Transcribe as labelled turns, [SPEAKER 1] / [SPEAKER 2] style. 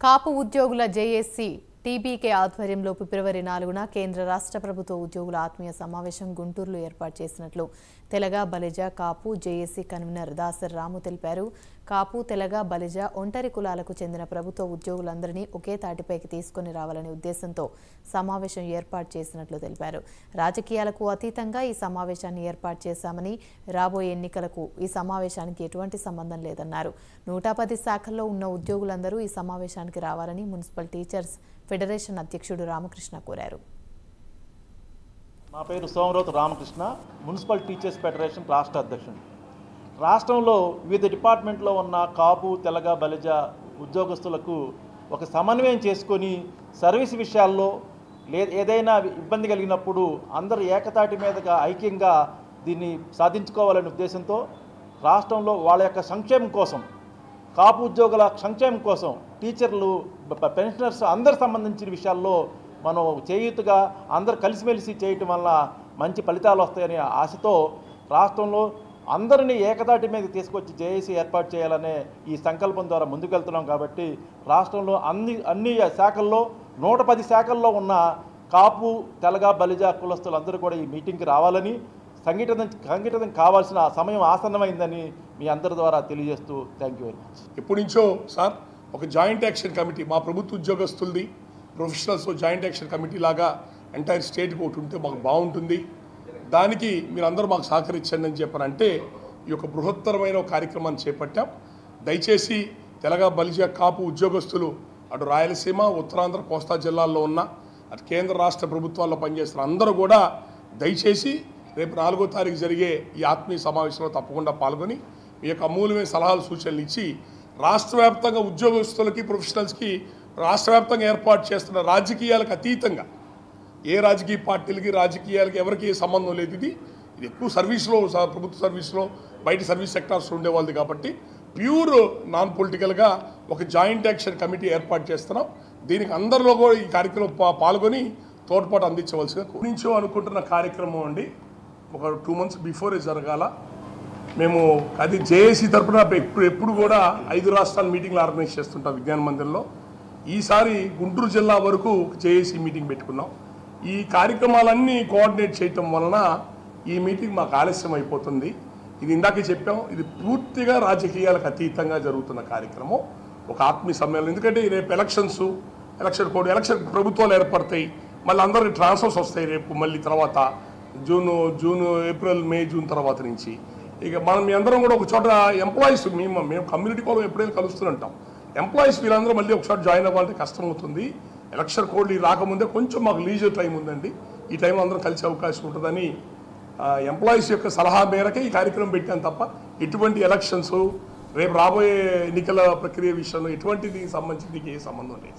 [SPEAKER 1] కాపు ఉద్యోగుల JAC TBK ఆధ్వర్యంలో ఫిబ్రవరి 4న కేంద్ర రాష్ట్ర ప్రభుత్వ ఉద్యోగుల ఆత్మీయ సమావేశం గుంటూరులో ఏర్పాటు చేసినట్లు తెలగ బలిజ కాపు జేఏసీ కన్వీనర్ దాసర్ రాము తెలిపారు. కాపు తెలగ బలిజ ఒంటరి కులాలకు చెందిన ప్రభుత్వ ఉద్యోగులందరినీ ఒకే తాటిపైకి తీసుకుని రావాలనే ఉద్దేశంతో సమావేశం ఏర్పాటు చేసినట్లు తెలిపారు. రాజకీయాలకు అతీతంగా ఈ సమావేశాన్ని ఏర్పాటు చేశామని, రాబోయే ఎన్నికలకు ఈ సమావేశానికి ఎటువంటి సంబంధం లేదన్నారు. 110 శాఖల్లో ఉన్న ఉద్యోగులందరూ ఈ సమావేశానికి రావాలని మున్సిపల్ టీచర్స్ ఫెడరేషన్ అధ్యక్షుడు రామకృష్ణ కోరారు.
[SPEAKER 2] నా పేరు Soma Rao Ramakrishna, municipal teachers federation రాష్ట్ర అధ్యక్షుడు. రాష్ట్రంలో వివిధ డిపార్ట్మెంట్లో ఉన్న కాపు తెలగ బలిజ ఉద్యోగస్తులకు ఒక సమన్వయం చేసుకొని సర్వీస్ విషయాల్లో ఏదైనా ఇబ్బంది కలిగినప్పుడు అందరూ ఏకతాటి మీదగా ఐక్యంగా దీన్ని సాధించుకోవాలనే ఉద్దేశంతో రాష్ట్రంలో వాళ్ళ యొక్క సంక్షేమం కోసం, కాపు ఉద్యోగుల సంక్షేమం కోసం, టీచర్లు పెన్షనర్స్ అందరు సంబంధించిన విషయాల్లో మనం చేయూతగా అందరు కలిసిమెలిసి చేయటం వల్ల మంచి ఫలితాలు వస్తాయనే ఆశతో రాష్ట్రంలో అందరినీ ఏకతాటి మీద తీసుకొచ్చి జేఏసీ ఏర్పాటు చేయాలనే ఈ సంకల్పం ద్వారా ముందుకెళ్తున్నాం. కాబట్టి రాష్ట్రంలో అన్ని శాఖల్లో 110 శాఖల్లో ఉన్న కాపు తెలగ బలిజ కులస్తులందరూ కూడా ఈ మీటింగ్కి రావాలని, సంఘటితం కావాల్సిన సమయం ఆసన్నమైందని మీ అందరి ద్వారా తెలియజేస్తూ థ్యాంక్ యూ వెరీ మచ్.
[SPEAKER 3] ఎప్పటి నుంచో సార్ ఒక జాయింట్ యాక్షన్ కమిటీ మా ప్రభుత్వ ఉద్యోగస్తులది ప్రొఫెషనల్స్ జాయింట్ యాక్షన్ కమిటీ లాగా ఎంటైర్ స్టేట్కి ఒకటి ఉంటే మాకు బాగుంటుంది, దానికి మీరందరూ మాకు సహకరించండి అని చెప్పారంటే ఈ యొక్క బృహత్తరమైన ఒక కార్యక్రమాన్ని చేపట్టాం. దయచేసి తెలగ బలిజ కాపు ఉద్యోగస్తులు అటు రాయలసీమ, ఉత్తరాంధ్ర, కోస్తా జిల్లాల్లో ఉన్న అటు కేంద్ర రాష్ట్ర ప్రభుత్వాల్లో పనిచేస్తున్న అందరూ కూడా దయచేసి రేపు 4వ తారీఖు జరిగే ఈ ఆత్మీయ సమావేశంలో తప్పకుండా పాల్గొని మీ యొక్క అమూల్యమైన సలహాలు సూచనలు ఇచ్చి రాష్ట్ర వ్యాప్తంగా ఉద్యోగస్తులకి ప్రొఫెషనల్స్కి రాష్ట్ర వ్యాప్తంగా ఏర్పాటు చేస్తున్న రాజకీయాలకు అతీతంగా ఏ రాజకీయ పార్టీలకి రాజకీయాలకి ఎవరికి ఏ సంబంధం లేదు. ఇది ఎక్కువ సర్వీస్లో ప్రభుత్వ సర్వీస్లో బయట సర్వీస్ సెక్టార్స్లో ఉండేవాళ్ళది కాబట్టి ప్యూర్ నాన్ పొలిటికల్గా ఒక జాయింట్ యాక్షన్ కమిటీ ఏర్పాటు చేస్తున్నాం. దీనికి అందరిలో కూడా ఈ కార్యక్రమం పాల్గొని తోడ్పాటు అందించవలసిందిగా నుంచో అనుకుంటున్న కార్యక్రమం అండి. ఒక 2 months బిఫోరే జరగాల. మేము అది జేఏసీ తరఫున ఎప్పుడు కూడా 5 రాష్ట్రాల మీటింగ్లు ఆర్గనైజ్ చేస్తుంటాం విజ్ఞాన మందిరంలో. ఈసారి గుంటూరు జిల్లా వరకు జేఏసీ మీటింగ్ పెట్టుకున్నాం. ఈ కార్యక్రమాలన్నీ కోఆర్డినేట్ చేయటం వలన ఈ మీటింగ్ మాకు ఆలస్యం అయిపోతుంది. ఇది ఇందాకే చెప్పాం, ఇది పూర్తిగా రాజకీయాలకు అతీతంగా జరుగుతున్న కార్యక్రమం, ఒక ఆత్మీయ సమ్మేళనం. ఎందుకంటే రేపు ఎలక్షన్ ప్రభుత్వాలు ఏర్పడతాయి, మళ్ళీ అందరికి ట్రాన్స్ఫర్స్ వస్తాయి రేపు, మళ్ళీ తర్వాత జూన్ ఏప్రిల్ మే జూన్ తర్వాత నుంచి ఇక మనం మీ అందరం కూడా ఒక చోట ఎంప్లాయీస్ మేము కమ్యూనిటీ కోసం ఎప్పుడైనా కలుస్తుంటాం. ఎంప్లాయీస్ వీళ్ళందరూ మళ్ళీ ఒక చోట జాయిన్ అవ్వాలంటే కష్టం అవుతుంది. ఎలక్షన్ కోడ్లు రాకముందే కొంచెం మాకు లీజర్ టైం ఉందండి, ఈ టైం అందరం కలిసే అవకాశం ఉంటుందని ఎంప్లాయీస్ యొక్క సలహా మేరకే ఈ కార్యక్రమం పెట్టాను తప్ప ఎటువంటి ఎలక్షన్స్ రేపు రాబోయే ఎన్నికల ప్రక్రియ విషయంలో ఎటువంటి దీనికి సంబంధించి ఏ సంబంధం లేదు.